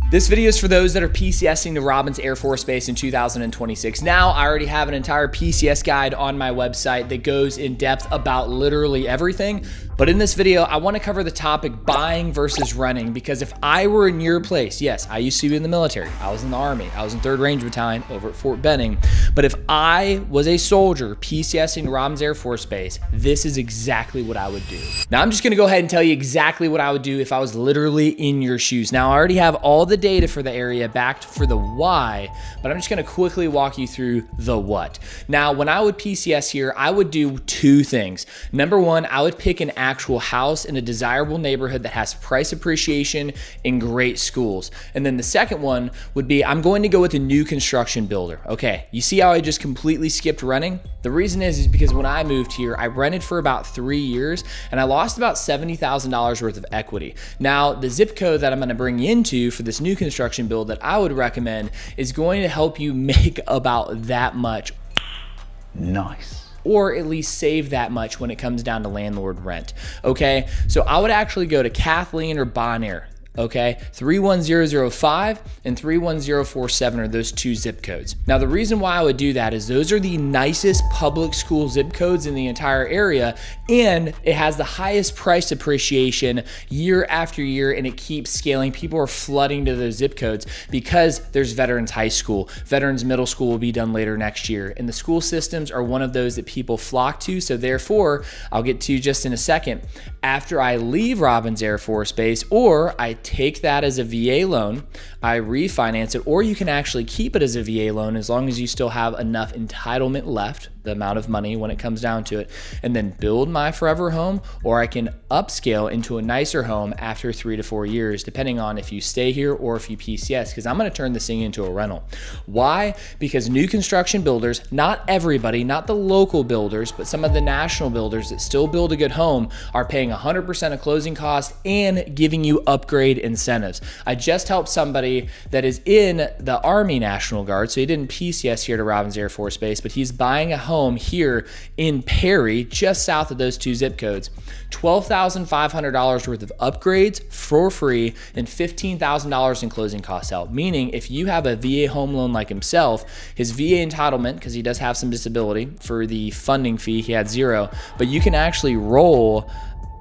This video is for those that are PCSing to Robins Air Force Base in 2026. Now, I already have an entire PCS guide on my website that goes in depth about literally everything. But in this video, I want to cover the topic buying versus renting, because if I were in your place, yes, I used to be in the military. I was in the Army. I was in 3rd Ranger Battalion over at Fort Benning. But if I was a soldier PCSing to Robins Air Force Base, this is exactly what I would do. Now, I'm just going to go ahead and tell you exactly what I would do if I was literally in your shoes. Now, I already have all the data for the area backed for the why, but I'm just going to quickly walk you through the what. Now, when I would PCS here, I would do two things. Number one, I would pick an actual house in a desirable neighborhood that has price appreciation and great schools. And then the second one would be, I'm going to go with a new construction builder. Okay, you see how I just completely skipped renting? The reason is because when I moved here, I rented for about 3 years and I lost about $70,000 worth of equity. Now, the zip code that I'm going to bring you into for this new construction build that I would recommend is going to help you make about that much. Nice. Or at least save that much when it comes down to landlord rent. Okay, so I would actually go to Kathleen or Bonaire. Okay, 31005 and 31047 are those two zip codes. Now, the reason why I would do that is those are the nicest public school zip codes in the entire area, and it has the highest price appreciation year after year, and it keeps scaling. People are flooding to those zip codes because there's Veterans High School. Veterans Middle School will be done later next year, and the school systems are one of those that people flock to. So therefore, I'll get to just in a second, after I leave Robins Air Force Base, or I take that as a VA loan, I refinance it, or you can actually keep it as a VA loan as long as you still have enough entitlement left, the amount of money when it comes down to it, and then build my forever home, or I can upscale into a nicer home after 3 to 4 years, depending on if you stay here or if you PCS, because I'm going to turn this thing into a rental. Why? Because new construction builders, not everybody, not the local builders, but some of the national builders that still build a good home are paying 100% of closing costs and giving you upgrade incentives. I just helped somebody that is in the Army National Guard, so he didn't PCS here to Robins Air Force Base, but he's buying a home here in Perry, just south of those two zip codes. $12,500 worth of upgrades for free and $15,000 in closing costs out. Meaning, if you have a VA home loan like himself, his VA entitlement, because he does have some disability, for the funding fee, he had zero, but you can actually roll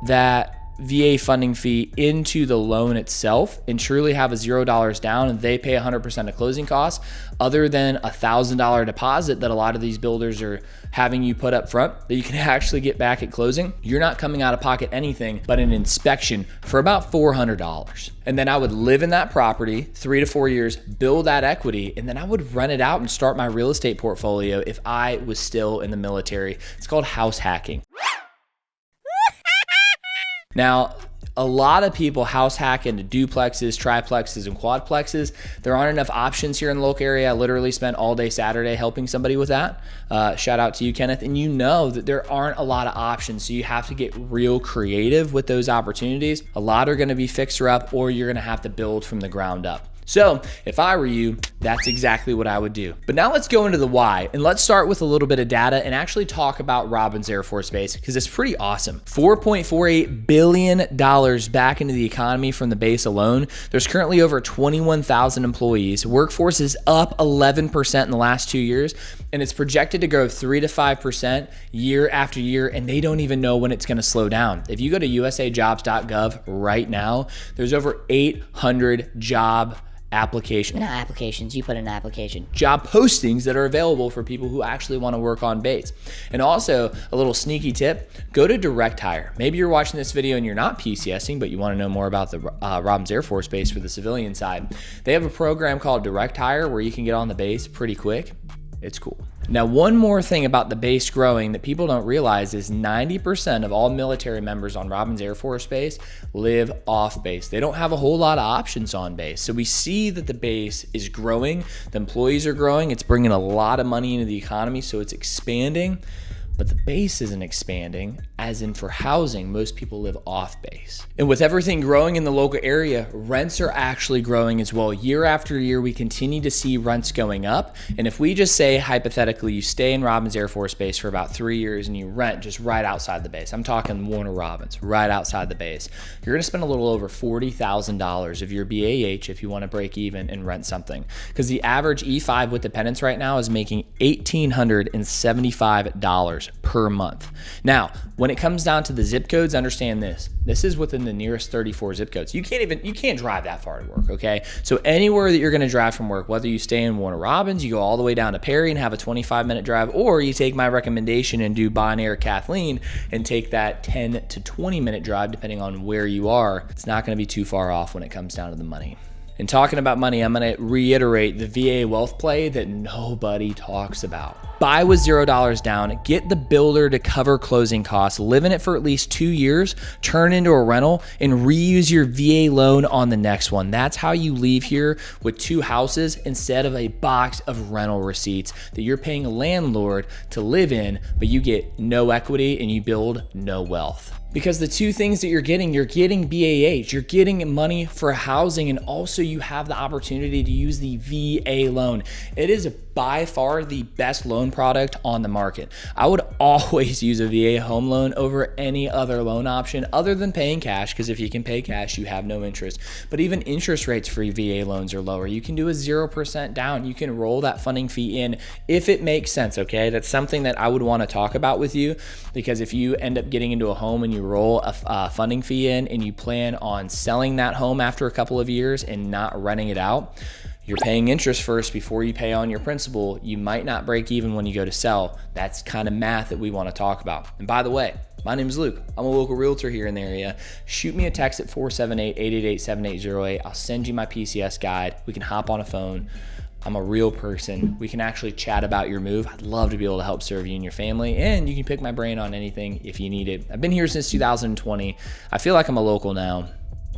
that VA funding fee into the loan itself and truly have a $0 down, and they pay 100% of closing costs, other than a $1,000 deposit that a lot of these builders are having you put up front that you can actually get back at closing. You're not coming out of pocket anything but an inspection for about $400. And then I would live in that property 3 to 4 years, build that equity, and then I would rent it out and start my real estate portfolio if I was still in the military. It's called house hacking. Now, a lot of people house hack into duplexes, triplexes, and quadplexes. There aren't enough options here in the local area. I literally spent all day Saturday helping somebody with that. Shout out to you, Kenneth. And you know that there aren't a lot of options, so you have to get real creative with those opportunities. A lot are gonna be fixer up, or you're gonna have to build from the ground up. So if I were you, that's exactly what I would do. But now let's go into the why, and let's start with a little bit of data and actually talk about Robins Air Force Base, because it's pretty awesome. $4.48 billion back into the economy from the base alone. There's currently over 21,000 employees. Workforce is up 11% in the last 2 years, and it's projected to grow 3 to 5% year after year, and they don't even know when it's gonna slow down. If you go to usajobs.gov right now, there's over 800 job applications. Not applications, you put in an application. Job postings that are available for people who actually want to work on base. And also, a little sneaky tip, go to direct hire. Maybe you're watching this video and you're not PCSing, but you want to know more about the Robins Air Force Base for the civilian side. They have a program called direct hire where you can get on the base pretty quick. It's cool. Now, one more thing about the base growing that people don't realize is 90% of all military members on Robins Air Force Base live off base. They don't have a whole lot of options on base. So we see that the base is growing, the employees are growing, it's bringing a lot of money into the economy, so it's expanding. but the base isn't expanding, as in for housing, most people live off base. And with everything growing in the local area, rents are actually growing as well. Year after year, we continue to see rents going up. And if we just say, hypothetically, you stay in Robins Air Force Base for about 3 years and you rent just right outside the base, I'm talking Warner Robins, right outside the base, you're gonna spend a little over $40,000 of your BAH if you wanna break even and rent something. Because the average E5 with dependents right now is making $1,875 per month. Now, when it comes down to the zip codes, understand this. This is within the nearest 34 zip codes. You can't drive that far to work, okay? So anywhere that you're gonna drive from work, whether you stay in Warner Robins, you go all the way down to Perry and have a 25-minute drive, or you take my recommendation and do Bonaire, Kathleen, and take that 10 to 20-minute drive, depending on where you are. It's not gonna be too far off when it comes down to the money. And talking about money, I'm gonna reiterate the VA wealth play that nobody talks about. Buy with $0 down, get the builder to cover closing costs, live in it for at least 2 years, turn into a rental, and reuse your VA loan on the next one. That's how you leave here with 2 houses instead of a box of rental receipts that you're paying a landlord to live in, but you get no equity and you build no wealth. Because the 2 things that you're getting BAH, you're getting money for housing, and also you have the opportunity to use the VA loan. It is by far the best loan product on the market. I would always use a VA home loan over any other loan option other than paying cash, because if you can pay cash, you have no interest. But even interest rates for VA loans are lower. You can do a 0% down. You can roll that funding fee in if it makes sense, okay? That's something that I would want to talk about with you, because if you end up getting into a home and you roll a funding fee in and you plan on selling that home after a couple of years and not renting it out, you're paying interest first before you pay on your principal. You might not break even when you go to sell. That's kind of math that we want to talk about. And by the way, my name is Luke. I'm a local realtor here in the area. Shoot me a text at 478-888-7808. I'll send you my PCS guide. We can hop on a phone. I'm a real person. We can actually chat about your move. I'd love to be able to help serve you and your family, and you can pick my brain on anything if you need it. I've been here since 2020. I feel like I'm a local now.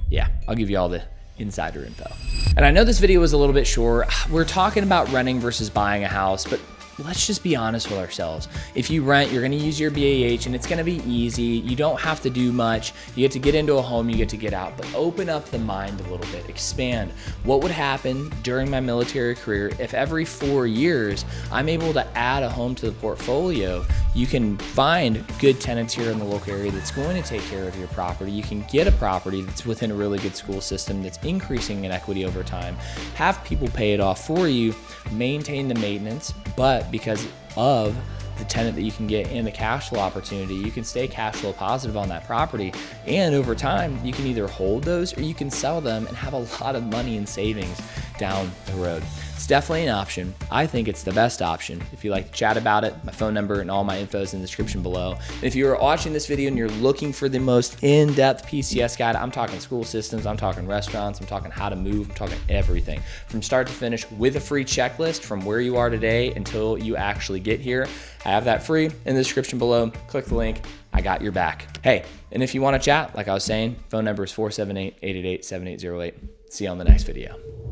Yeah, I'll give you all the insider info. And I know this video was a little bit short. We're talking about renting versus buying a house, but let's just be honest with ourselves. If you rent, you're gonna use your BAH and it's gonna be easy. You don't have to do much. You get to get into a home, you get to get out, but open up the mind a little bit, expand. What would happen during my military career if every 4 years I'm able to add a home to the portfolio? You can find good tenants here in the local area that's going to take care of your property. You can get a property that's within a really good school system that's increasing in equity over time, have people pay it off for you, maintain the maintenance, but because of the tenant that you can get and the cash flow opportunity, you can stay cash flow positive on that property. And over time, you can either hold those or you can sell them and have a lot of money in savings down the road. It's definitely an option. I think it's the best option. If you like to chat about it, my phone number and all my info is in the description below. And if you're watching this video and you're looking for the most in-depth PCS guide, I'm talking school systems, I'm talking restaurants, I'm talking how to move, I'm talking everything from start to finish with a free checklist from where you are today until you actually get here. I have that free in the description below. Click the link. I got your back. Hey, and if you want to chat, like I was saying, phone number is 478-888-7808. See you on the next video.